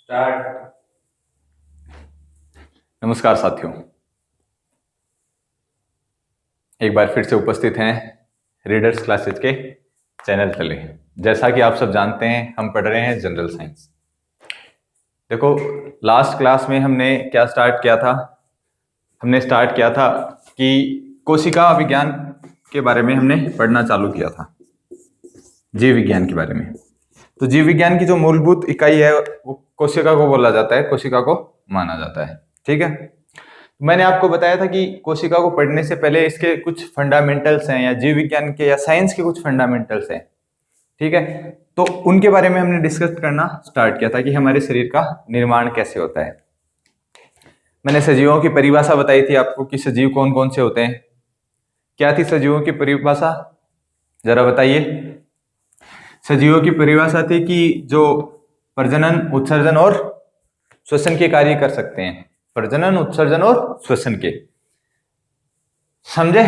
Start. नमस्कार साथियों, एक बार फिर से उपस्थित हैं रीडर्स क्लासेज के चैनल तले। जैसा कि आप सब जानते हैं, हम पढ़ रहे हैं जनरल साइंस। देखो, लास्ट क्लास में हमने क्या स्टार्ट किया था? हमने स्टार्ट किया था कि कोशिका विज्ञान के बारे में हमने पढ़ना चालू किया था, जीव विज्ञान के बारे में। तो जीव विज्ञान की जो मूलभूत इकाई है वो कोशिका को बोला जाता है, कोशिका को माना जाता है। ठीक है, मैंने आपको बताया था कि कोशिका को पढ़ने से पहले इसके कुछ फंडामेंटल्स हैं, या जीव विज्ञान के या साइंस के कुछ फंडामेंटल्स हैं। ठीक है, तो उनके बारे में हमने डिस्कस करना स्टार्ट किया था कि हमारे शरीर का निर्माण कैसे होता है। मैंने सजीवों की परिभाषा बताई थी आपको कि सजीव कौन कौन से होते हैं। क्या थी सजीवों की परिभाषा, जरा बताइए। सजीवों की परिभाषा थी कि जो प्रजनन, उत्सर्जन और श्वसन के कार्य कर सकते हैं। प्रजनन, उत्सर्जन और श्वसन के, समझे?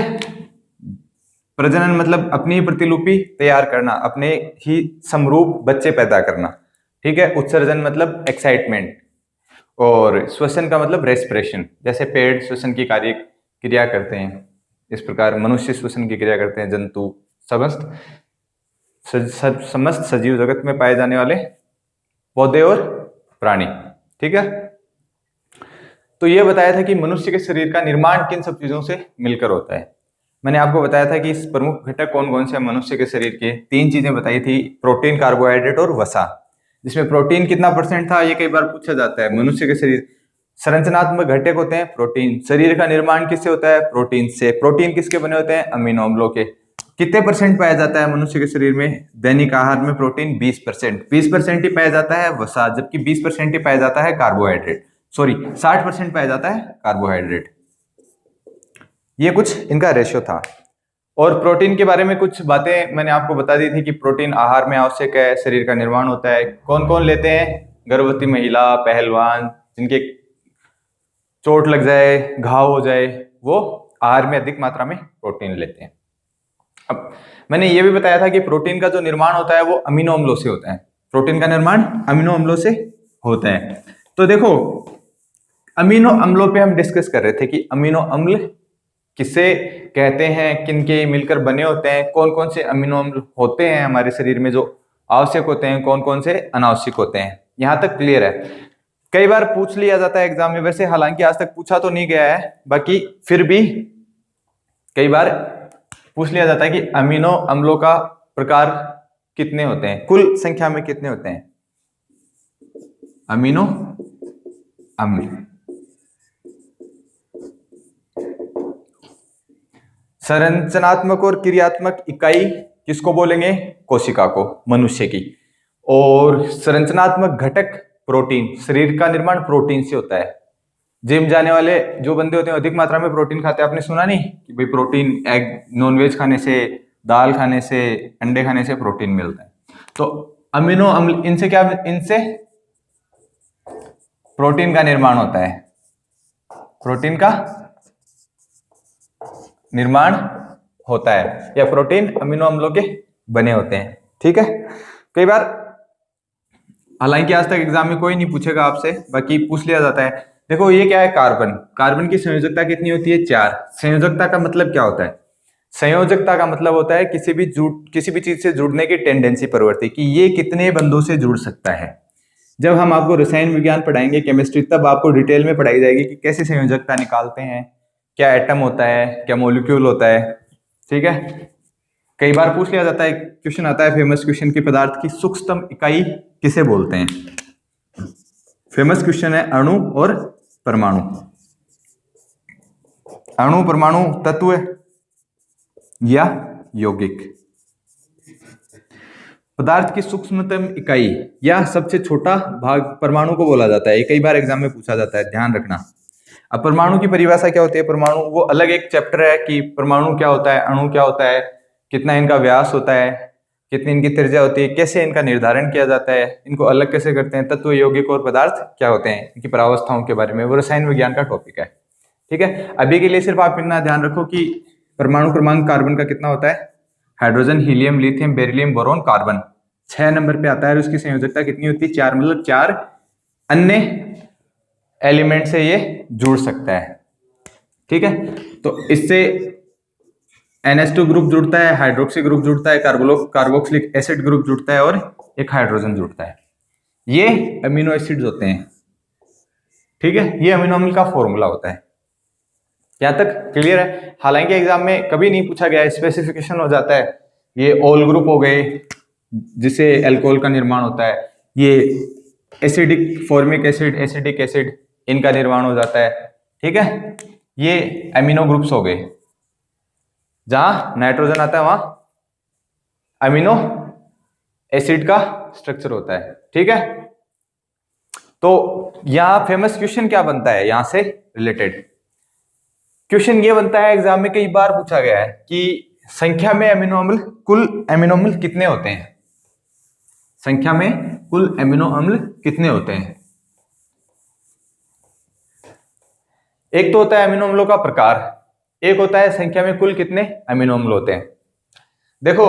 प्रजनन मतलब अपनी प्रतिलिपि तैयार करना, अपने ही समरूप बच्चे पैदा करना। ठीक है, उत्सर्जन मतलब एक्साइटमेंट, और श्वसन का मतलब रेस्पिरेशन। जैसे पेड़ श्वसन की कार्य क्रिया करते हैं, इस प्रकार मनुष्य श्वसन की क्रिया करते हैं। जंतु, समस्त सजीव जगत में पाए जाने वाले पौधे और प्राणी। ठीक है, तो यह बताया था कि मनुष्य के शरीर का निर्माण किन सब चीजों से मिलकर होता है। मैंने आपको बताया था कि इस प्रमुख घटक कौन कौन से मनुष्य के शरीर के, 3 चीजें बताई थी: प्रोटीन, कार्बोहाइड्रेट और वसा। जिसमें प्रोटीन कितना परसेंट था, ये कई बार पूछा जाता है। मनुष्य के शरीर संरचनात्मक घटक होते हैं प्रोटीन। शरीर का निर्माण किससे होता है? प्रोटीन से। प्रोटीन किसके बने होते हैं? अमीनो अम्लों के। कितने परसेंट पाया जाता है मनुष्य के शरीर में? दैनिक आहार में प्रोटीन 20%। 20% ही पाया जाता है वसा, जबकि 20% ही पाया जाता है कार्बोहाइड्रेट। सॉरी, 60% पाया जाता है कार्बोहाइड्रेट। ये कुछ इनका रेशियो था। और प्रोटीन के बारे में कुछ बातें मैंने आपको बता दी थी कि प्रोटीन आहार में आवश्यक है, शरीर का निर्माण होता है। कौन कौन लेते हैं? गर्भवती महिला, पहलवान, जिनके चोट लग जाए, घाव हो जाए, वो आहार में अधिक मात्रा में प्रोटीन लेते हैं। अब मैंने ये भी बताया था कि प्रोटीन का जो निर्माण होता है वो अमीनो अम्लों से होता है। प्रोटीन का निर्माण अमीनो अम्लों से होता है। तो देखो, अमीनो अम्लों पे हम डिस्कस कर रहे थे कि अमीनो अम्ल किसे कहते हैं, किनके मिलकर बने होते हैं, कौन कौन से अमीनो अम्ल होते हैं हमारे शरीर में जो आवश्यक होते हैं, कौन कौन से अनावश्यक होते हैं। यहां तक क्लियर है? कई बार पूछ लिया जाता है एग्जाम में, वैसे हालांकि आज तक पूछा तो नहीं गया है, बाकी फिर भी कई बार पूछ लिया जाता है कि अमीनो अम्लों का प्रकार कितने होते हैं, कुल संख्या में कितने होते हैं अमीनो अम्ल। संरचनात्मक और क्रियात्मक इकाई किसको बोलेंगे? कोशिका को, मनुष्य की। और संरचनात्मक घटक प्रोटीन। शरीर का निर्माण प्रोटीन से होता है। जिम जाने वाले जो बंदे होते हैं अधिक मात्रा में प्रोटीन खाते हैं। आपने सुना नहीं कि भाई प्रोटीन एग, नॉनवेज खाने से, दाल खाने से, अंडे खाने से प्रोटीन मिलता है। तो अमीनो अम्ल, इनसे क्या, इनसे प्रोटीन का निर्माण होता है। प्रोटीन का निर्माण होता है, या प्रोटीन अमीनो अम्लों के बने होते हैं। ठीक है, कई बार हालांकि आज तक एग्जाम में कोई नहीं पूछेगा आपसे, बाकी पूछ लिया जाता है। देखो, ये क्या है? कार्बन। कार्बन की संयोजकता कितनी होती है? 4। संयोजकता का मतलब क्या होता है? संयोजकता का मतलब होता है किसी भी चीज से जुड़ने की टेंडेंसी, प्रवृत्ति, कि ये कितने बंधों से जुड़ सकता है। जब हम आपको रसायन विज्ञान पढ़ाएंगे, केमिस्ट्री, तब आपको डिटेल में पढ़ाई जाएगी कि कैसे संयोजकता निकालते हैं, क्या एटम होता है, क्या मॉलिक्यूल होता है। ठीक है, कई बार पूछ लिया जाता है, क्वेश्चन आता है फेमस क्वेश्चन की पदार्थ की सूक्ष्मतम इकाई किसे बोलते हैं? फेमस क्वेश्चन है अणु और परमाणु। अणु, परमाणु, तत्व या यौगिक। पदार्थ की सूक्ष्मतम इकाई या सबसे छोटा भाग परमाणु को बोला जाता है। ये कई बार एग्जाम में पूछा जाता है, ध्यान रखना। अब परमाणु की परिभाषा क्या होती है? परमाणु वो अलग एक चैप्टर है कि परमाणु क्या होता है, अणु क्या होता है, कितना इनका व्यास होता है, कितनी इनकी त्रिज्या होती है, कैसे इनका निर्धारण किया जाता है, इनको अलग कैसे करते हैं, तत्व, यौगिक और पदार्थ क्या होते हैं, इनकी परावस्थाओं के बारे में वो रसायन विज्ञान का टॉपिक है। ठीक है, अभी के लिए सिर्फ आप इतना ध्यान रखो कि परमाणु क्रमांक कार्बन का कितना होता है? Hydrogen, helium, lithium, beryllium, boron, carbon 6 number पे आता है। और उसकी संयोजकता कितनी होती है? 4, मतलब 4 अन्य एलिमेंट से ये जुड़ सकता है। ठीक है, तो इससे NH2 ग्रुप जुड़ता है, हाइड्रोक्सी ग्रुप जुड़ता है, कार्बोक्सिलिक एसिड ग्रुप जुड़ता है और एक हाइड्रोजन जुड़ता है। ये अमीनो एसिड्स होते हैं। ठीक है, ये अमीनो अम्ल का फॉर्मूला होता है। यहां तक क्लियर है? हालांकि एग्जाम में कभी नहीं पूछा गया, स्पेसिफिकेशन हो जाता है। ये ऑल ग्रुप हो गए जिससे अल्कोहल का निर्माण होता है, ये acidic formic acid, acidic acid, इनका निर्माण हो जाता है। ठीक है, ये अमीनो ग्रुप्स हो गए। जहां नाइट्रोजन आता है वहां अमीनो एसिड का स्ट्रक्चर होता है। ठीक है, तो यहां फेमस क्वेश्चन क्या बनता है यहां से रिलेटेड? क्वेश्चन ये बनता है, एग्जाम में कई बार पूछा गया है कि संख्या में अमीनो अम्ल, कुल अमीनो अम्ल कितने होते हैं? संख्या में कुल अमीनो अम्ल कितने होते हैं? एक तो होता है अमीनो अम्लों का प्रकार, एक होता है संख्या में कुल कितने अमीनो अम्ल होते हैं। देखो,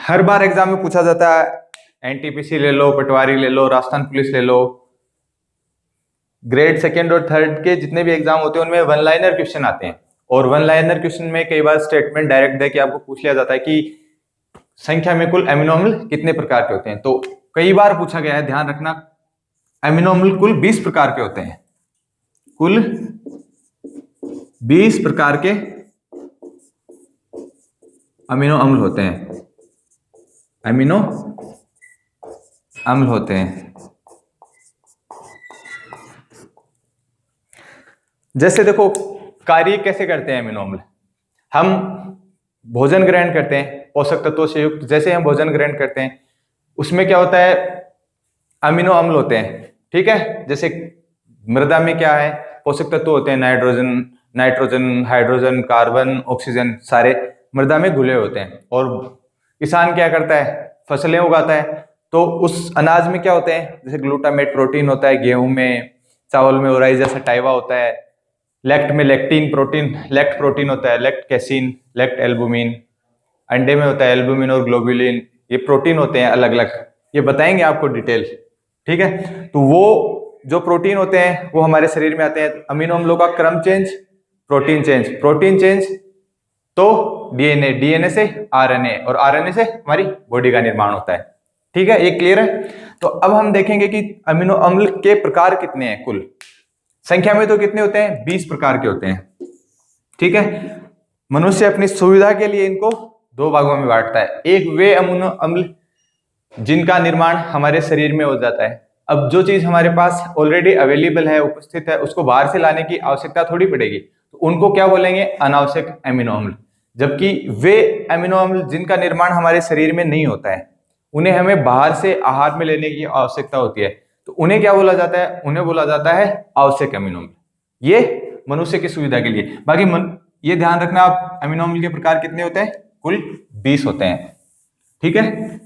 हर बार एग्जाम में पूछा जाता है, एनटीपीसी ले लो, पटवारी ले लो, राजस्थान पुलिस ले लो, ग्रेड सेकेंड और थर्ड के जितने भी एग्जाम होते हैं उनमें वन लाइनर क्वेश्चन आते हैं। और वन लाइनर क्वेश्चन में कई बार स्टेटमेंट डायरेक्ट दे के आपको पूछ लिया जाता है कि संख्या में कुल अमीनो अम्ल कितने प्रकार के होते हैं। तो कई बार पूछा गया है, ध्यान रखना, अमीनो अम्ल कुल 20 प्रकार के होते हैं। कुल 20 प्रकार के अमीनो अम्ल होते हैं, अमीनो अम्ल होते हैं। जैसे देखो, कार्य कैसे करते हैं अमीनो अम्ल? हम भोजन ग्रहण करते हैं पोषक तत्वों से युक्त, जैसे हम भोजन ग्रहण करते हैं उसमें क्या होता है, अमीनो अम्ल होते हैं। ठीक है, जैसे मृदा में क्या है, पोषक तत्व होते हैं, नाइट्रोजन, हाइड्रोजन, कार्बन, ऑक्सीजन, सारे मृदा में घुले होते हैं। और किसान क्या करता है, फसलें उगाता है, तो उस अनाज में क्या होते हैं, जैसे ग्लूटामेट प्रोटीन होता है गेहूं में, चावल में ओराइजा सटाइवा होता है, लेक्ट में लेक्ट प्रोटीन होता है, लेक्ट कैसीन, लेक्ट एल्बुमिन, अंडे में होता है एल्बुमिन और ग्लोबुलिन, ये प्रोटीन होते हैं अलग अलग, ये बताएंगे आपको डिटेल। ठीक है, तो वो जो प्रोटीन होते हैं वो हमारे शरीर में आते हैं। अमीनो अम्लों का क्रम चेंज, प्रोटीन चेंज तो डीएनए से आरएनए, और आरएनए से हमारी बॉडी का निर्माण होता है। ठीक है, ये क्लियर है? तो अब हम देखेंगे कि अमीनो अम्ल के प्रकार कितने हैं। कुल संख्या में तो कितने होते हैं, 20 प्रकार के होते हैं। ठीक है, मनुष्य अपनी सुविधा के लिए इनको दो भागों में बांटता है। एक वे अमीनो अम्ल जिनका निर्माण हमारे शरीर में हो जाता है। अब जो चीज हमारे पास ऑलरेडी अवेलेबल है, उपस्थित है, उसको बाहर से लाने की आवश्यकता थोड़ी पड़ेगी, तो उनको क्या बोलेंगे, अनावश्यक अमीनो अम्ल। जबकि वे अमीनो अम्ल जिनका निर्माण हमारे शरीर में नहीं होता है, उन्हें हमें बाहर से आहार में लेने की आवश्यकता होती है, तो उन्हें क्या बोला जाता है, उन्हें बोला जाता है आवश्यक अमीनो अम्ल। ये मनुष्य की सुविधा के लिए। बाकी ये ध्यान रखना आप, अमीनो अम्ल के प्रकार कितने होते हैं, कुल 20 होते हैं। ठीक है,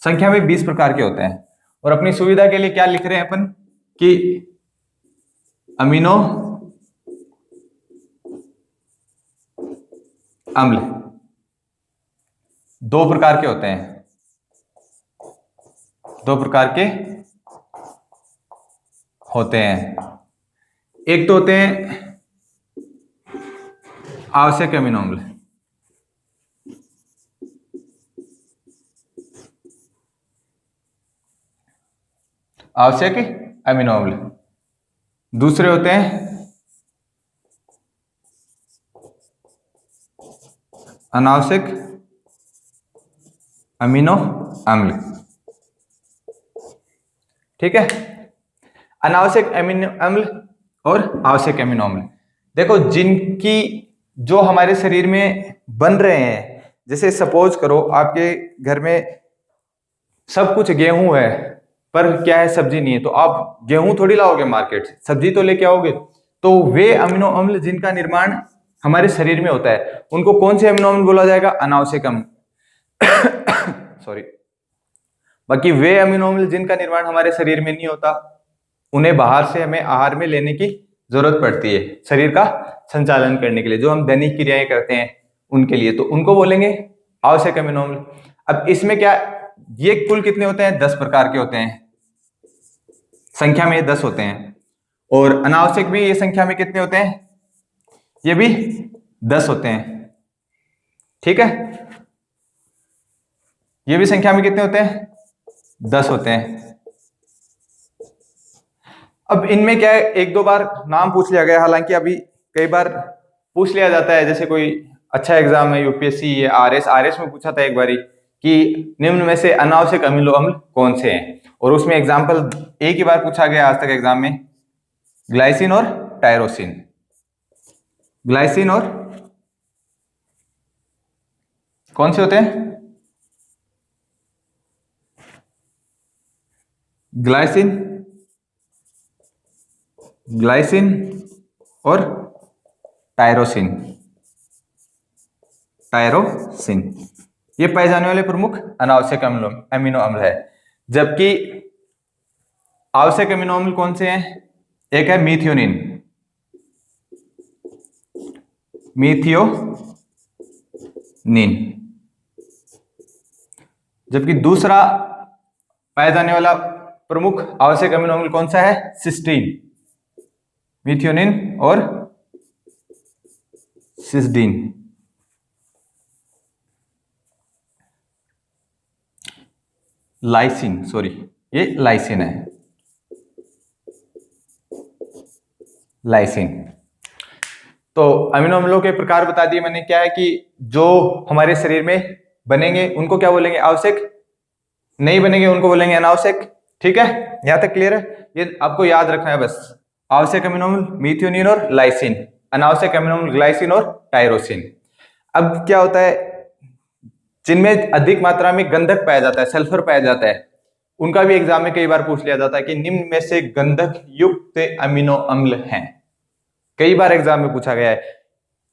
संख्या में 20 प्रकार के होते हैं। और अपनी सुविधा के लिए क्या लिख रहे हैं अपन कि अमीनो अम्ल 2 प्रकार के होते हैं, 2 प्रकार के होते हैं। एक तो होते हैं आवश्यक अमीनो अम्ल, आवश्यक अमीनो अम्ल। दूसरे होते हैं अनावश्यक अमीनो अम्ल। ठीक है, अनावश्यक अमीनो अम्ल और आवश्यक अमीनो अम्ल, देखो जिनकी जो हमारे शरीर में बन रहे हैं, जैसे सपोज करो आपके घर में सब कुछ गेहूं है पर क्या है, सब्जी नहीं है, तो आप गेहूं थोड़ी लाओगे मार्केट से, सब्जी तो लेके आओगे। तो वे अमीनो अम्ल जिनका निर्माण हमारे शरीर में होता है उनको कौन से अमीनो अम्ल बोला जाएगा, अनावश्यक अम्ल। सॉरी। बाकी वे अमीनो अम्ल जिनका निर्माण हमारे शरीर में नहीं होता, उन्हें बाहर से हमें आहार में लेने की जरूरत पड़ती है शरीर का संचालन करने के लिए, जो हम दैनिक क्रियाएं करते हैं उनके लिए, तो उनको बोलेंगे आवश्यक अमीनो अम्ल। अब इसमें क्या, ये कुल कितने होते हैं, 10 प्रकार के होते हैं। संख्या में ये 10 होते हैं, और अनावश्यक भी ये संख्या में कितने होते हैं, ये भी 10 होते हैं। ठीक है, ये भी संख्या में कितने होते हैं, 10 होते हैं। अब इनमें क्या है, एक दो बार नाम पूछ लिया गया, हालांकि अभी कई बार पूछ लिया जाता है, जैसे कोई अच्छा एग्जाम है यूपीएससी या आरएस में पूछा था एक बारी कि निम्न में से अनावश्यक अमीनो अम्ल कौन से हैं, और उसमें एग्जाम्पल एक ही बार पूछा गया आज तक एग्जाम में, ग्लाइसिन और टायरोसिन। ग्लाइसिन और कौन से होते हैं, ग्लाइसिन, ग्लाइसिन और टायरोसिन। टायरोसिन ये पाए जाने वाले प्रमुख अनावश्यक अमीनो अम्ल है। जबकि आवश्यक अमीनो अम्ल कौन से हैं, एक है मीथियोनिन, मीथियोनिन। जबकि दूसरा पाया जाने वाला प्रमुख आवश्यक अमीनो अम्ल कौन सा है, सिस्टीन। मीथियोनिन और सिस्टीन। लाइसिन, सॉरी ये लाइसिन है, लाइसिन। तो अमीनो अम्लों के प्रकार बता दिए मैंने। क्या है कि जो हमारे शरीर में बनेंगे उनको क्या बोलेंगे, आवश्यक, नहीं बनेंगे उनको बोलेंगे अनावश्यक। ठीक है, यहां तक क्लियर है, ये आपको याद रखना है बस। आवश्यक अमीनो अम्ल मीथियोनिन और लाइसिन, अनावश्यक अमीनो अम्ल ग्लाइसिन और टायरोसिन। अब क्या होता है, जिनमें अधिक मात्रा में गंधक पाया जाता है, सल्फर पाया जाता है, उनका भी एग्जाम में कई बार पूछ लिया जाता है कि निम्न में से गंधक युक्त अमीनो अम्ल हैं। कई बार एग्जाम में पूछा गया है,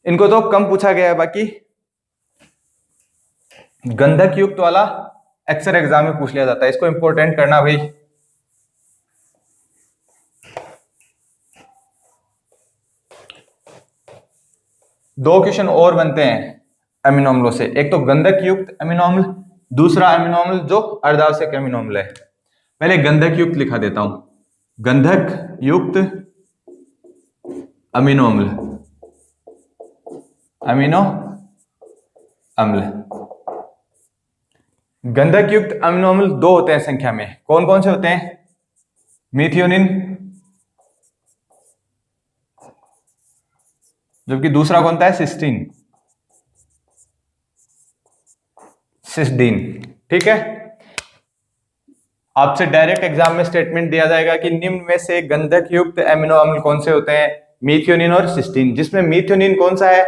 इनको तो कम पूछा गया है, बाकी गंधक युक्त वाला अक्सर एग्जाम में पूछ लिया जाता है, इसको इंपॉर्टेंट करना भाई। दो क्वेश्चन और बनते हैं अमीनो अम्लों से, एक तो गंधक युक्त अमीनो अम्ल, दूसरा अमीनो अम्ल जो अर्धावश्यक अमीनो अम्ल है। पहले गंधक युक्त लिखा देता हूं, गंधक युक्त अमीनो अम्ल, अमीनो अम्ल। गंधक युक्त अमीनो अम्ल दो होते हैं संख्या में, कौन कौन से होते हैं, मीथियोनिन, जबकि दूसरा कौन सा है, सिस्टीन, सिस्टीन। ठीक है, आपसे डायरेक्ट एग्जाम में स्टेटमेंट दिया जाएगा कि निम्न में से गंधक युक्त अमीनो अम्ल कौन से होते हैं, मीथियोनिन और सिस्टीन, जिसमें मीथियोनिन कौन सा है,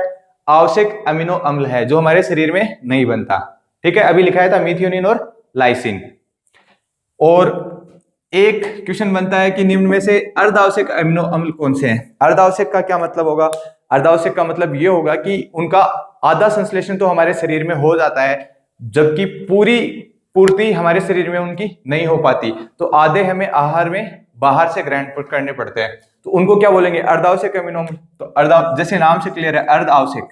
आवश्यक अमीनो अम्ल है जो हमारे शरीर में नहीं बनता। ठीक है, अभी लिखाया था मीथियोनिन और लाइसिन। और एक क्वेश्चन बनता है कि निम्न में से अर्धावश्यक अमीनो अम्ल कौन से हैं। अर्धावश्यक का क्या मतलब होगा, अर्धावश्यक का मतलब ये होगा कि उनका आधा संश्लेषण तो हमारे शरीर में हो जाता है, जबकि पूरी पूर्ति हमारे शरीर में उनकी नहीं हो पाती, तो आधे हमें आहार में बाहर से ग्रहण करने पड़ते हैं, तो उनको क्या बोलेंगे, अर्धावश्यक अमीनो अम्ल। तो जैसे नाम से क्लियर है, अर्ध आवश्यक,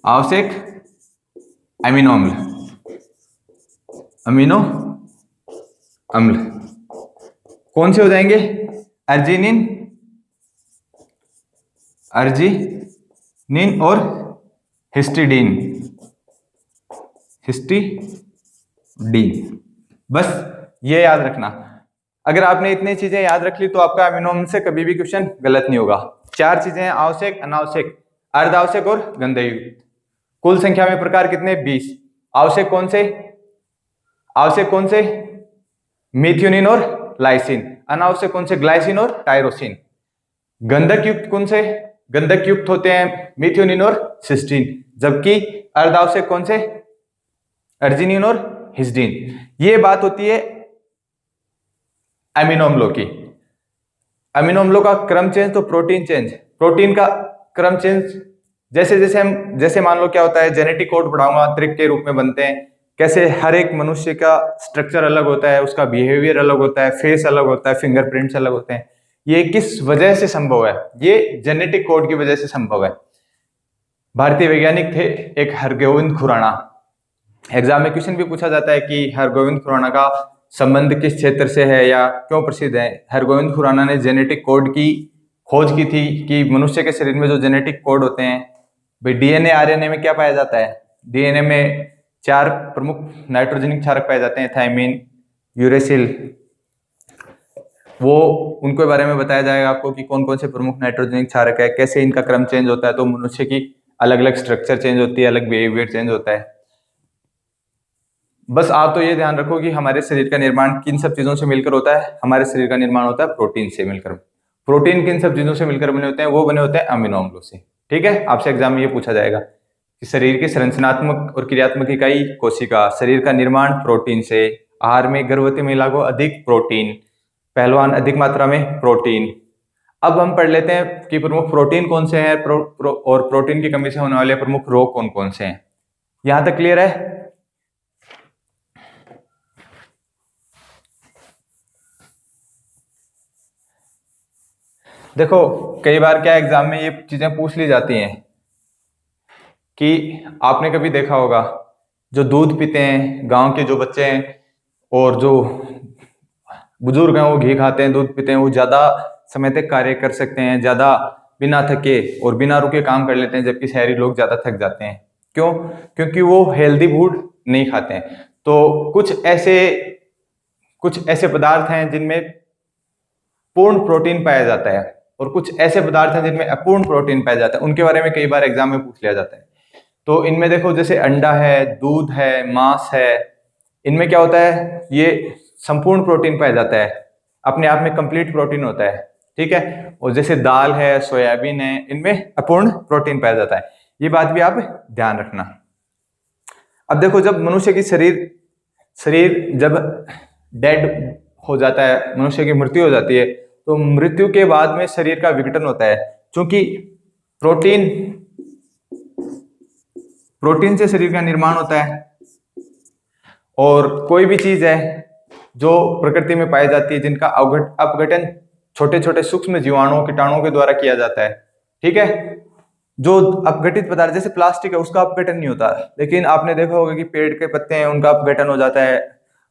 आवश्यक अमीनो अम्ल, अमीनो अम्ल कौन से हो जाएंगे, अर्जिनिन, अर्जिनिन और हिस्टिडीन, हिस्टिडीन। बस ये याद रखना। अगर आपने इतनी चीजें याद रख ली तो आपका अमीनो अम्ल से कभी भी क्वेश्चन गलत नहीं होगा। चार चीजें हैं, आवश्यक, अनावश्यक, अर्धावश्यक और गंधकयुक्त। कुल संख्या में प्रकार कितने, 20। आवश्यक कौन से, आवश्यक कौन से, मीथियोनिन और लाइसिन। अनावश्यक कौन से, ग्लाइसिन और टायरोसिन। गंधक युक्त कौन से, गंधक युक्त होते हैं मीथियोनिन और सिस्टीन। जबकि अर्धावश्यक कौन से, अर्जिनिन और हिस्टीडीन। ये बात होती है अमीनो अम्लों की। अमीनो अम्लों का क्रम चेंज तो प्रोटीन चेंज, प्रोटीन का क्रम चेंज जैसे मान लो क्या होता है, जेनेटिक कोड पढ़ाऊंगा, त्रिक के रूप में बनते हैं, कैसे हर एक मनुष्य का स्ट्रक्चर अलग होता है, उसका बिहेवियर अलग होता है, फेस अलग होता है, फिंगरप्रिंट्स अलग होते हैं। ये किस वजह से संभव है, ये जेनेटिक कोड की वजह से संभव है। भारतीय वैज्ञानिक थे एक हरगोविंद खुराना, एग्जाम में क्वेश्चन भी पूछा जाता है कि हरगोविंद खुराना का संबंध किस क्षेत्र से है या क्यों प्रसिद्ध है? हरगोविंद खुराना ने जेनेटिक कोड की खोज की थी कि मनुष्य के शरीर में जो जेनेटिक कोड होते हैं, भाई डीएनए आरएनए में क्या पाया जाता है? डीएनए में 4 प्रमुख नाइट्रोजनिक क्षारक पाए जाते हैं, थायमिन, यूरेसिल। वो उनके बारे में बताया जाएगा आपको कि कौन कौन से प्रमुख नाइट्रोजनिक क्षारक है, कैसे इनका क्रम चेंज होता है, तो मनुष्य की अलग अलग स्ट्रक्चर चेंज होती है, अलग बिहेवियर चेंज होता है। बस आप तो ये ध्यान रखो कि हमारे शरीर का निर्माण किन सब चीजों से मिलकर होता है? हमारे शरीर का निर्माण होता है प्रोटीन से मिलकर। प्रोटीन किन सब चीजों से मिलकर बने होते हैं? वो बने होते हैं अमीनो अम्लों से। ठीक है, आपसे एग्जाम में ये पूछा जाएगा कि शरीर की संरचनात्मक और क्रियात्मक इकाई कोशिका, शरीर का निर्माण प्रोटीन से, आहार में गर्भवती महिला को अधिक प्रोटीन, पहलवान अधिक मात्रा में प्रोटीन। अब हम पढ़ लेते हैं कि प्रमुख प्रोटीन कौन से हैं और प्रोटीन की कमी से होने वाले प्रमुख रोग कौन कौन से हैं। यहां तक क्लियर है? देखो, कई बार क्या एग्जाम में ये चीजें पूछ ली जाती हैं कि आपने कभी देखा होगा जो दूध पीते हैं, गांव के जो बच्चे हैं और जो बुजुर्ग हैं, वो घी खाते हैं, दूध पीते हैं, वो ज्यादा समय तक कार्य कर सकते हैं, ज्यादा बिना थके और बिना रुके काम कर लेते हैं, जबकि शहरी लोग ज्यादा थक जाते हैं। क्यों? क्योंकि वो हेल्दी फूड नहीं खाते हैं। तो कुछ ऐसे पदार्थ हैं जिनमें पूर्ण प्रोटीन पाया जाता है और कुछ ऐसे पदार्थ हैं जिनमें अपूर्ण प्रोटीन पाया जाता है। उनके बारे में कई बार एग्जाम में पूछ लिया जाता है। तो इनमें देखो, जैसे अंडा है, दूध है, मांस है, इनमें क्या होता है? ये संपूर्ण प्रोटीन पाया जाता है, अपने आप में कंप्लीट प्रोटीन होता है। ठीक है। और जैसे दाल है, सोयाबीन है, इनमें अपूर्ण प्रोटीन पाया जाता है। ये बात भी आप ध्यान रखना। अब देखो, जब मनुष्य की शरीर जब डेड हो जाता है, मनुष्य की मृत्यु हो जाती है, तो मृत्यु के बाद में शरीर का विघटन होता है। क्योंकि प्रोटीन से शरीर का निर्माण होता है और कोई भी चीज है जो प्रकृति में पाई जाती है जिनका अपघटन छोटे छोटे सूक्ष्म जीवाणुओं, कीटाणुओं के द्वारा किया जाता है। ठीक है। जो अपघटित पदार्थ, जैसे प्लास्टिक है, उसका अपघटन नहीं होता, लेकिन आपने देखा होगा कि पेड़ के पत्ते हैं, उनका अपघटन हो जाता है।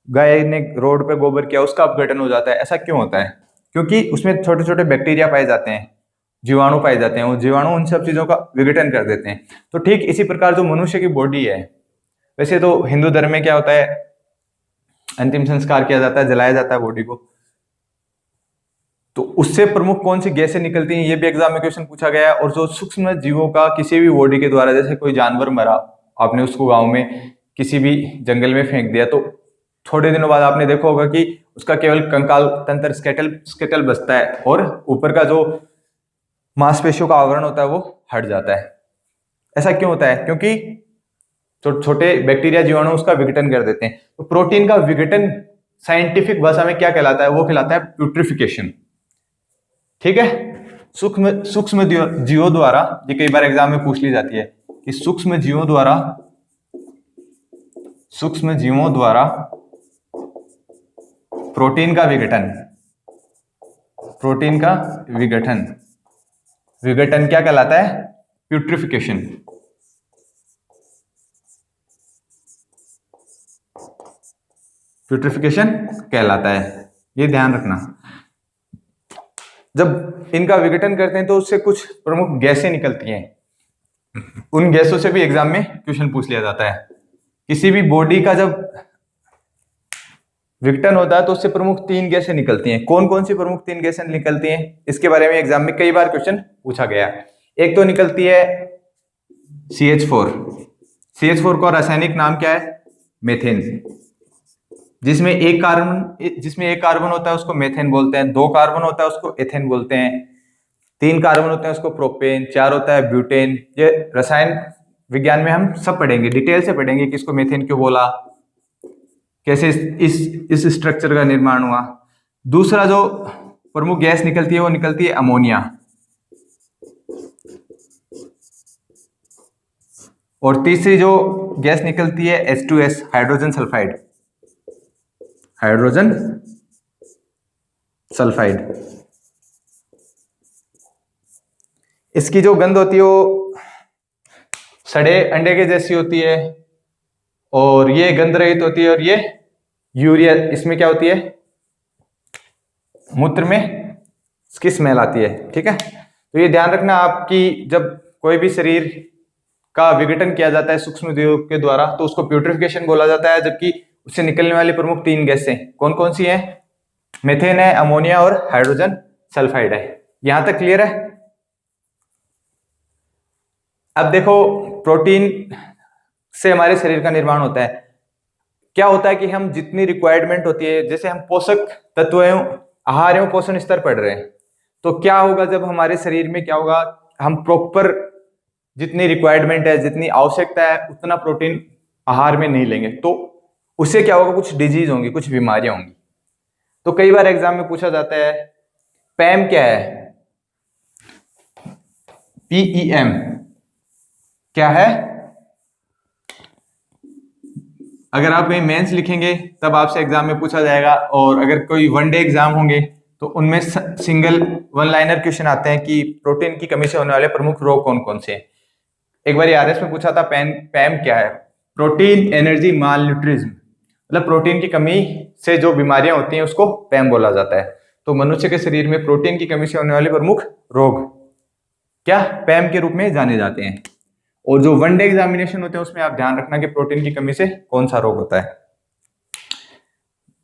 गाय ने रोड पे गोबर किया, उसका अपघटन हो जाता है। ऐसा क्यों होता है? क्योंकि उसमें छोटे छोटे बैक्टीरिया पाए जाते हैं, जीवाणु पाए जाते हैं। वो जीवाणु उन सब चीजों का विघटन कर देते हैं। तो ठीक इसी प्रकार जो मनुष्य की बॉडी है, वैसे तो हिंदू धर्म में क्या होता है, अंतिम संस्कार किया जाता है, जलाया जाता है बॉडी को। तो उससे प्रमुख कौन सी गैसें निकलती हैं, ये भी एग्जाम में क्वेश्चन पूछा गया है। और जो सूक्ष्म जीवों का किसी भी बॉडी के द्वारा, जैसे कोई जानवर मरा, आपने उसको गांव में किसी भी जंगल में फेंक दिया, तो थोड़े दिनों बाद आपने देखा होगा कि उसका केवल कंकाल तंत्र, स्केटल बचता है और ऊपर का जो मांसपेशियों का आवरण होता है वो हट जाता है। ऐसा क्यों होता है? क्योंकि छोटे बैक्टीरिया, जीवाणु उसका विघटन कर देते हैं। तो प्रोटीन का विघटन साइंटिफिक भाषा में क्या कहलाता है? वो कहलाता है प्यूट्रिफिकेशन। ठीक है। सूक्ष्म जीवों द्वारा, ये कई बार एग्जाम में पूछ ली जाती है कि सूक्ष्म जीवों द्वारा प्रोटीन का विघटन क्या कहलाता है? प्यूट्रिफिकेशन। प्यूट्रिफिकेशन कहलाता है, ये ध्यान रखना। जब इनका विघटन करते हैं तो उससे कुछ प्रमुख गैसें निकलती हैं। उन गैसों से भी एग्जाम में क्वेश्चन पूछ लिया जाता है। किसी भी बॉडी का जब विघटन होता है तो उससे प्रमुख 3 गैसें निकलती हैं। कौन कौन सी प्रमुख 3 गैसें निकलती हैं, इसके बारे में एग्जाम में कई बार क्वेश्चन पूछा गया। एक तो निकलती है CH4। CH4 का रासायनिक नाम क्या है? मेथेन। जिसमें एक कार्बन होता है उसको मेथेन बोलते हैं, 2 कार्बन होता है उसको एथेन बोलते हैं, 3 कार्बन होते हैं उसको प्रोपेन, 4 होता है ब्यूटेन। ये रसायन विज्ञान में हम सब पढ़ेंगे, डिटेल से पढ़ेंगे कि इसको मेथेन क्यों बोला, कैसे इस स्ट्रक्चर का निर्माण हुआ। दूसरा जो प्रमुख गैस निकलती है वो निकलती है अमोनिया। और तीसरी जो गैस निकलती है H2S, हाइड्रोजन सल्फाइड। इसकी जो गंध होती है वो सड़े अंडे के जैसी होती है और ये गंध रहित होती है और ये यूरिया, इसमें क्या होती है, मूत्र में इसकी स्मेल आती है। ठीक है, तो ये ध्यान रखना आपकी जब कोई भी शरीर का विघटन किया जाता है सूक्ष्म जीवों के द्वारा तो उसको प्यूट्रिफिकेशन बोला जाता है, जबकि उससे निकलने वाली प्रमुख 3 गैसें कौन कौन सी हैं, मीथेन है, अमोनिया और हाइड्रोजन सल्फाइड है। यहां तक क्लियर है। अब देखो प्रोटीन से हमारे शरीर का निर्माण होता है। क्या होता है कि हम जितनी रिक्वायरमेंट होती है, जैसे हम पोषक तत्व एवं आहार एवं पोषण स्तर पढ़ रहे हैं, तो क्या होगा जब हमारे शरीर में क्या होगा, हम प्रॉपर जितनी रिक्वायरमेंट है, जितनी आवश्यकता है उतना प्रोटीन आहार में नहीं लेंगे तो उससे क्या होगा, कुछ डिजीज होंगी, कुछ बीमारियां होंगी। तो कई बार एग्जाम में पूछा जाता है पैम क्या है, PEM क्या है। अगर आप कहीं मेंस लिखेंगे तब आपसे एग्जाम में पूछा जाएगा, और अगर कोई वनडे एग्जाम होंगे तो उनमें सिंगल वन लाइनर क्वेश्चन आते हैं कि प्रोटीन की कमी से होने वाले प्रमुख रोग कौन कौन से हैं। एक बार आरएस में पूछा था पैम क्या है, प्रोटीन एनर्जी मालन्यूट्रिज्म, मतलब प्रोटीन की कमी से जो बीमारियां होती हैं उसको पैम बोला जाता है। तो मनुष्य के शरीर में प्रोटीन की कमी से होने वाले प्रमुख रोग क्या पैम के रूप में जाने जाते हैं। और जो वनडे एग्जामिनेशन होते हैं उसमें आप ध्यान रखना कि प्रोटीन की कमी से कौन सा रोग होता है।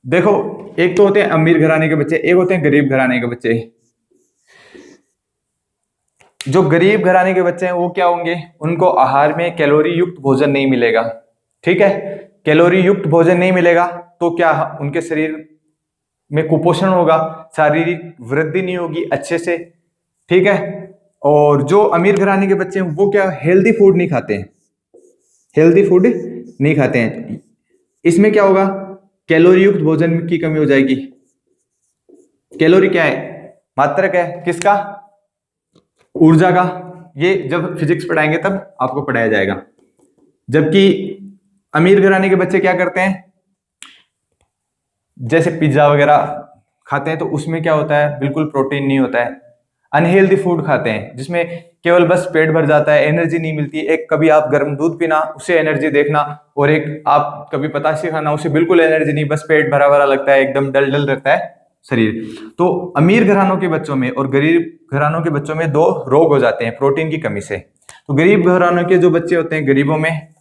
देखो एक तो होते हैं अमीर घराने के बच्चे, एक होते हैं गरीब घराने के बच्चे। जो गरीब घराने के बच्चे हैं वो क्या होंगे, उनको आहार में कैलोरी युक्त भोजन नहीं मिलेगा। ठीक है, कैलोरी युक्त भोजन नहीं मिलेगा तो क्या उनके शरीर में कुपोषण होगा, शारीरिक वृद्धि नहीं होगी अच्छे से। ठीक है, और जो अमीर घराने के बच्चे हैं वो क्या हेल्दी फूड नहीं खाते हैं, हेल्दी फूड नहीं खाते हैं। इसमें क्या होगा, कैलोरी युक्त भोजन की कमी हो जाएगी। कैलोरी क्या है, मात्रक है किसका, ऊर्जा का। ये जब फिजिक्स पढ़ाएंगे तब आपको पढ़ाया जाएगा। जबकि अमीर घराने के बच्चे क्या करते हैं, जैसे पिज्जा वगैरह खाते हैं तो उसमें क्या होता है, बिल्कुल प्रोटीन नहीं होता है। अनहेल्दी फूड खाते हैं जिसमें केवल बस पेट भर जाता है, एनर्जी नहीं मिलती। एक कभी आप गर्म दूध पीना उससे एनर्जी देखना, और एक आप कभी पतासे खाना उससे बिल्कुल एनर्जी नहीं, बस पेट भरा भरा लगता है, एकदम डल डल रहता है शरीर। तो अमीर घरानों के बच्चों में और गरीब घरानों के बच्चों में 2 रोग हो जाते हैं प्रोटीन की कमी से। तो गरीब घरानों के जो बच्चे होते हैं, गरीबों में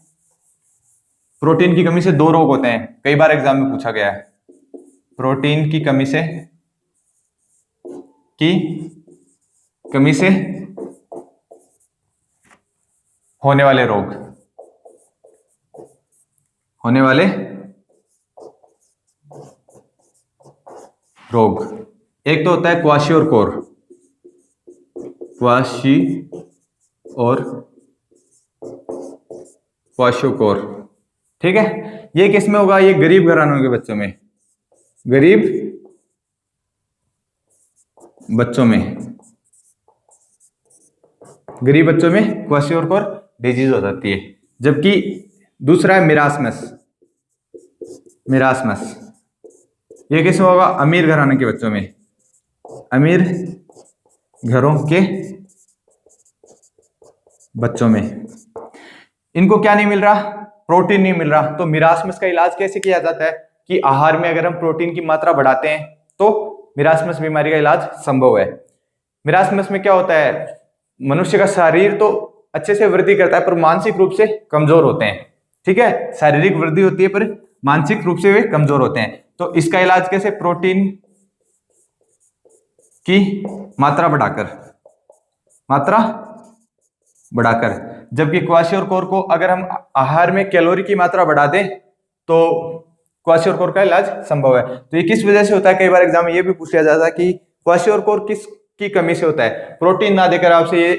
प्रोटीन की कमी से 2 रोग होते हैं। कई बार एग्जाम में पूछा गया है, प्रोटीन की कमी से होने वाले रोग, एक तो होता है क्वाशियोर क्वाशियोकोर। ठीक है, ये किस में होगा, ये गरीब घरानों के बच्चों में, गरीब बच्चों में क्वाशियोकोर डिजीज हो जाती है। जबकि दूसरा है मिरासमस, ये किस में होगा, अमीर घराने के बच्चों में, अमीर घरों के बच्चों में। इनको क्या नहीं मिल रहा, प्रोटीन नहीं मिल रहा। तो मिरासमस का इलाज कैसे किया जाता है कि आहार में अगर हम प्रोटीन की मात्रा बढ़ाते हैं तो मिरासमस बीमारी का इलाज संभव है। मिरासमस में क्या होता है, मनुष्य का शरीर तो अच्छे से वृद्धि करता है पर मानसिक रूप से कमजोर होते हैं। ठीक है, शारीरिक वृद्धि होती है पर मानसिक रूप से वे कमजोर होते हैं। तो इसका इलाज कैसे, प्रोटीन की मात्रा बढ़ाकर। जबकि क्वाशियोकोर को अगर हम आहार में कैलोरी की मात्रा बढ़ा दें तो क्वाशियोकोर का इलाज संभव है। तो ये किस वजह से होता है, कई बार एग्जाम में ये भी पूछ लिया जाता है कि क्वाशियोकोर किस की कमी से होता है। प्रोटीन ना देकर आपसे ये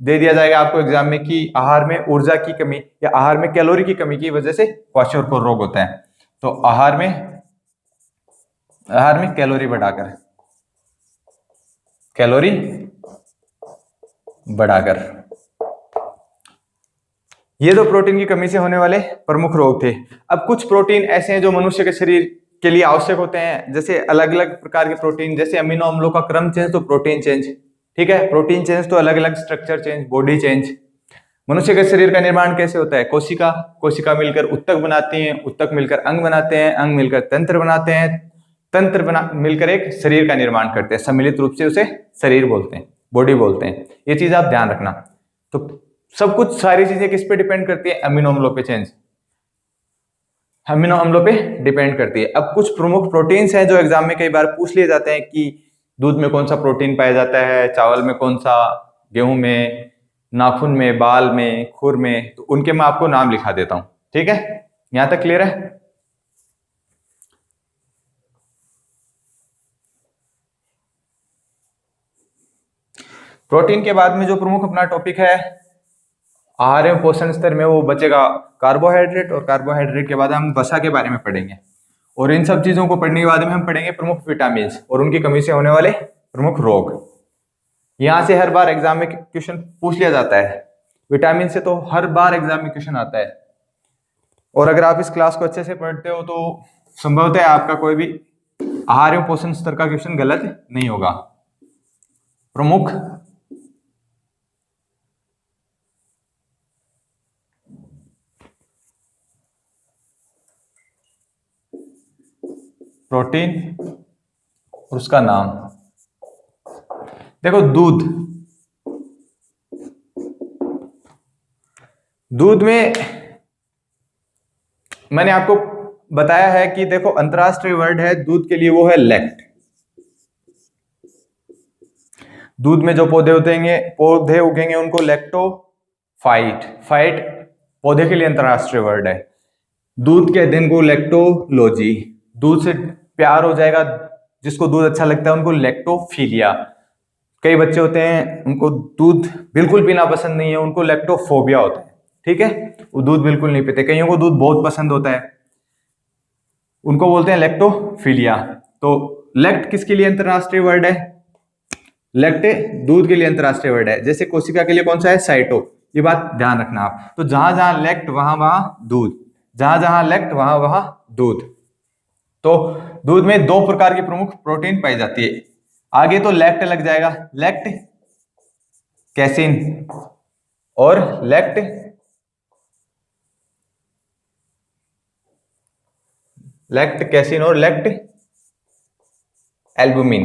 दे दिया जाएगा आपको एग्जाम में कि आहार में ऊर्जा की कमी या आहार में कैलोरी की कमी की वजह से क्वाशियोकोर रोग होता है। तो आहार में कैलोरी बढ़ाकर ये 2 प्रोटीन की कमी से होने वाले प्रमुख रोग थे। अब कुछ प्रोटीन ऐसे हैं जो मनुष्य के शरीर के लिए आवश्यक होते हैं, जैसे अलग अलग प्रकार के प्रोटीन, जैसे अमीनो अम्लों का क्रम चेंज तो प्रोटीन चेंज। ठीक है, प्रोटीन चेंज तो अलग अलग स्ट्रक्चर चेंज, बॉडी चेंज। मनुष्य के शरीर का निर्माण कैसे होता है? कोशिका, कोशिका मिलकर उत्तक बनाती हैं, उत्तक मिलकर अंग बनाते हैं, अंग मिलकर तंत्र बनाते हैं, तंत्र मिलकर एक शरीर का निर्माण करते हैं। सम्मिलित रूप से उसे शरीर बोलते हैं, बॉडी बोलते हैं। ये चीज आप ध्यान रखना। तो सब कुछ, सारी चीजें किस पे डिपेंड करती है? अमीनो अम्लों पे चेंज, अमीनो अम्लों पे डिपेंड करती है। अब कुछ प्रमुख प्रोटीन्स हैं जो एग्जाम में कई बार पूछ लिए जाते हैं कि दूध में कौन सा प्रोटीन पाया जाता है, चावल में कौन सा, गेहूं में, नाखून में, बाल में, खुर में। तो उनके मैं आपको नाम लिखा देता हूं, ठीक है? यहां तक क्लियर है? प्रोटीन के बाद में जो प्रमुख अपना टॉपिक है आहार एवं पोषण स्तर में, वो बचेगा कार्बोहाइड्रेट, और कार्बोहाइड्रेट के बाद हम वसा के बारे में पढ़ेंगे। और इन सब चीजों को पढ़ने के बाद में हम पढ़ेंगे प्रमुख विटामिन और उनकी कमी से होने वाले प्रमुख रोग। यहां से हर बार एग्जाम में क्वेश्चन पूछ लिया जाता है। विटामिन से तो हर बार एग्जाम में क्वेश्चन आता है, और अगर आप इस क्लास को अच्छे से पढ़ते हो तो संभवतः आपका कोई भी आहार एवं पोषण स्तर का क्वेश्चन गलत नहीं होगा। प्रमुख प्रोटीन और उसका नाम। देखो, दूध, दूध में मैंने आपको बताया है कि देखो अंतरराष्ट्रीय वर्ड है दूध के लिए, वो है लैक्ट। दूध में जो पौधे उगेंगे उनको लैक्टोफाइट, फाइट पौधे के लिए अंतरराष्ट्रीय वर्ड है। दूध कहते हैं इनको लैक्टोलॉजी। दूध से प्यार हो जाएगा, जिसको दूध अच्छा लगता है उनको लैक्टोफिलिया। कई बच्चे होते हैं उनको दूध बिल्कुल पीना पसंद नहीं है, उनको लैक्टोफोबिया होता है, ठीक है? वो दूध बिल्कुल नहीं पीते। कईयों को दूध बहुत पसंद होता है, उनको बोलते हैं लैक्टोफिलिया। तो लैक्ट किसके लिए अंतरराष्ट्रीय वर्ड है? लैक्ट दूध के लिए अंतरराष्ट्रीय वर्ड है। जैसे कोशिका के लिए कौन सा है? साइटो। ये बात ध्यान रखना आप। तो जहां जहां लैक्ट वहां वहां दूध, जहां जहां लैक्ट वहां वहां दूध। तो दूध में दो प्रकार की प्रमुख प्रोटीन पाई जाती है। आगे तो लैक्ट लग जाएगा, लैक्ट कैसिन और लैक्ट कैसिन और लैक्ट एल्बुमिन।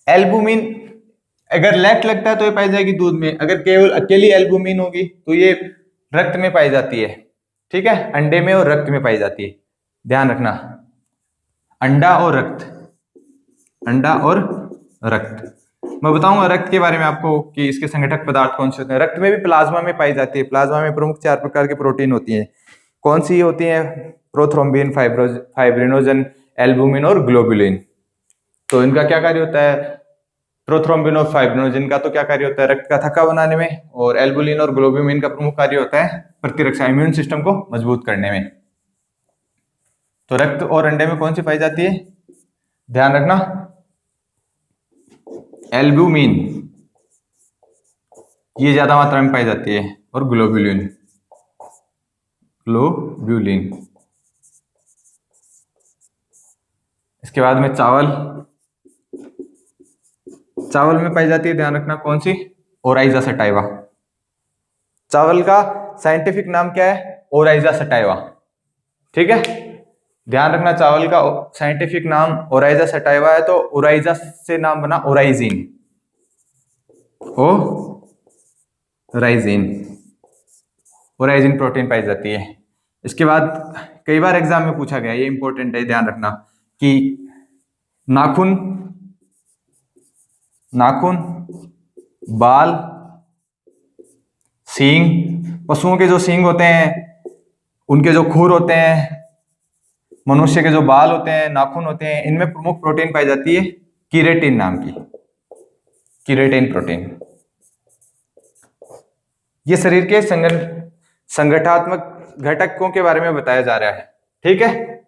एल्बुमिन अगर लैक्ट लगता है तो ये पाई जाएगी दूध में, अगर केवल अकेली एल्बुमिन होगी तो ये रक्त में पाई जाती है, ठीक है? अंडे में और रक्त में पाई जाती है, ध्यान रखना। अंडा और रक्त, अंडा और रक्त। मैं बताऊंगा रक्त के बारे में आपको कि इसके संगठक पदार्थ कौन से होते हैं। रक्त में भी प्लाज्मा में पाई जाती है। प्लाज्मा में प्रमुख 4 प्रकार की प्रोटीन होती हैं। कौन सी होती है? प्रोथ्रोम्बिन, फाइब्रिनोजन, एल्बुमिन और ग्लोबुलिन। तो इनका क्या कार्य होता है? प्रोथ्रोम्बिन और फाइब्रिनोजन का तो क्या कार्य होता है? रक्त का थक्का बनाने में, और एल्बुलिन और ग्लोबुलिन का प्रमुख कार्य होता है प्रतिरक्षा, इम्यून सिस्टम को मजबूत करने में। तो रक्त और अंडे में कौन सी पाई जाती है? ध्यान रखना, एल्बुमिन ये ज्यादा मात्रा में पाई जाती है, और ग्लोबुलिन इसके बाद में चावल में पाई जाती है, ध्यान रखना कौन सी? Oryza sativa. चावल का साइंटिफिक नाम क्या है? ओराइजा सटाइवा, ठीक है? ध्यान रखना, चावल का साइंटिफिक नाम ओराइजा सटाइवा है। तो ओराइजा से नाम बना ओराइजिन, ओराइजिन प्रोटीन पाई जाती है। इसके बाद कई बार एग्जाम में पूछा गया, ये इंपॉर्टेंट है, ध्यान रखना कि नाखून, बाल, सींग, पशुओं के जो सींग होते हैं, उनके जो खुर होते हैं, मनुष्य के जो बाल होते हैं, नाखून होते हैं, इनमें प्रमुख प्रोटीन पाई जाती है कीरेटिन नाम की, कीरेटिन प्रोटीन। ये शरीर के संगठनात्मक घटकों के बारे में बताया जा रहा है, ठीक है?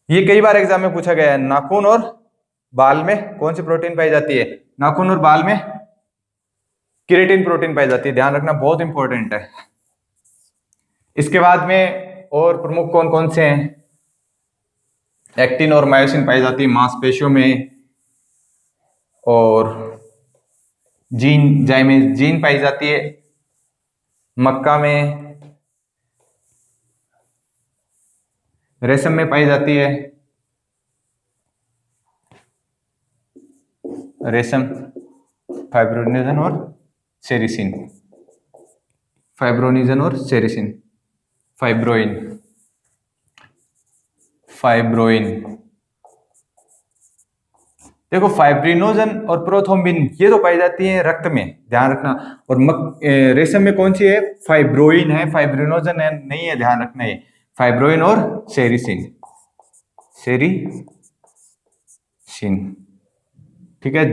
ये कई बार एग्जाम में पूछा गया है। नाखून और बाल में कौन सी प्रोटीन पाई जाती है? नाखून और बाल में कीरेटिन प्रोटीन पाई जाती है, ध्यान रखना, बहुत इंपॉर्टेंट है। इसके बाद में और प्रमुख कौन कौन से हैं? एक्टिन और मायोसिन पाई जाती है मांसपेशियों में, और जीन, जाय में जीन पाई जाती है, मक्का में रेशम में पाई जाती है, रेशम, फाइब्रोनिजन और सेरिसिन, फाइब्रोनिजन और सेरिसिन, फाइब्रोइन, फाइब्रोइन। देखो फाइब्रिनोजन और प्रोथ्रोम्बिन ये तो पाई जाती है रक्त में, ध्यान रखना। और रेशम में कौन सी है? फाइब्रोइन है, फाइब्रिनोजन है नहीं है, ध्यान रखना है। फाइब्रोइन और सेरिसिन, सेरिसिन, ठीक है।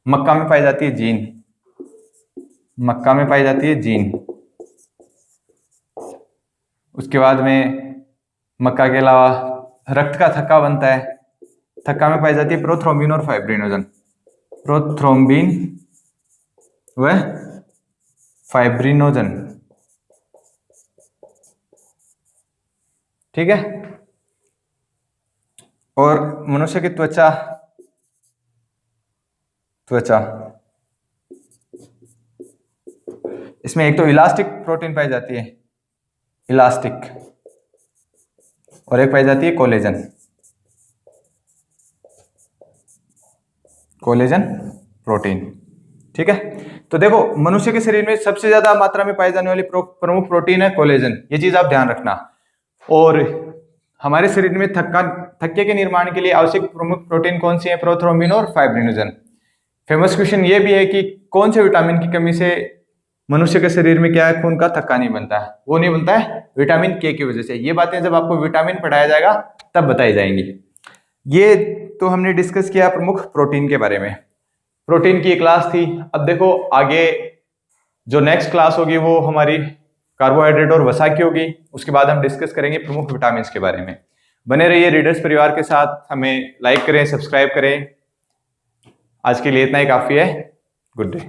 मक्का में पाई जाती है जीन, मक्का में पाई जाती है जीन। उसके बाद में मक्का के अलावा रक्त का थक्का बनता है, थक्का में पाई जाती है प्रोथ्रोम्बिन और फाइब्रिनोजन, प्रोथ्रोम्बिन व फाइब्रिनोजन, ठीक है। और मनुष्य की त्वचा, त्वचा इसमें एक तो इलास्टिक प्रोटीन पाई जाती है, इलास्टिक, और एक पाई जाती है कोलेजन, कोलेजन प्रोटीन, ठीक है। तो देखो मनुष्य के शरीर में सबसे ज्यादा मात्रा में पाई जाने वाली प्रमुख प्रोटीन है कोलेजन, ये चीज आप ध्यान रखना। और हमारे शरीर में थक्के के निर्माण के लिए आवश्यक प्रमुख प्रोटीन कौन सी है? प्रोथ्रोम्बिन और फाइब्रिनोजन। फेमस क्वेश्चन ये भी है कि कौन से विटामिन की कमी से मनुष्य के शरीर में क्या है? खून का थक्का नहीं बनता है। वो नहीं बनता है विटामिन के की वजह से। ये बातें जब आपको विटामिन पढ़ाया जाएगा तब बताई जाएंगी। ये तो हमने डिस्कस किया प्रमुख प्रोटीन के बारे में, प्रोटीन की एक क्लास थी। अब देखो आगे जो नेक्स्ट क्लास होगी वो हमारी कार्बोहाइड्रेट और वसा की होगी। उसके बाद हम डिस्कस करेंगे प्रमुख विटामिन के बारे में। बने रहिए रीडर्स परिवार के साथ, हमें लाइक करें, सब्सक्राइब करें। आज के लिए इतना ही काफी है। Good day.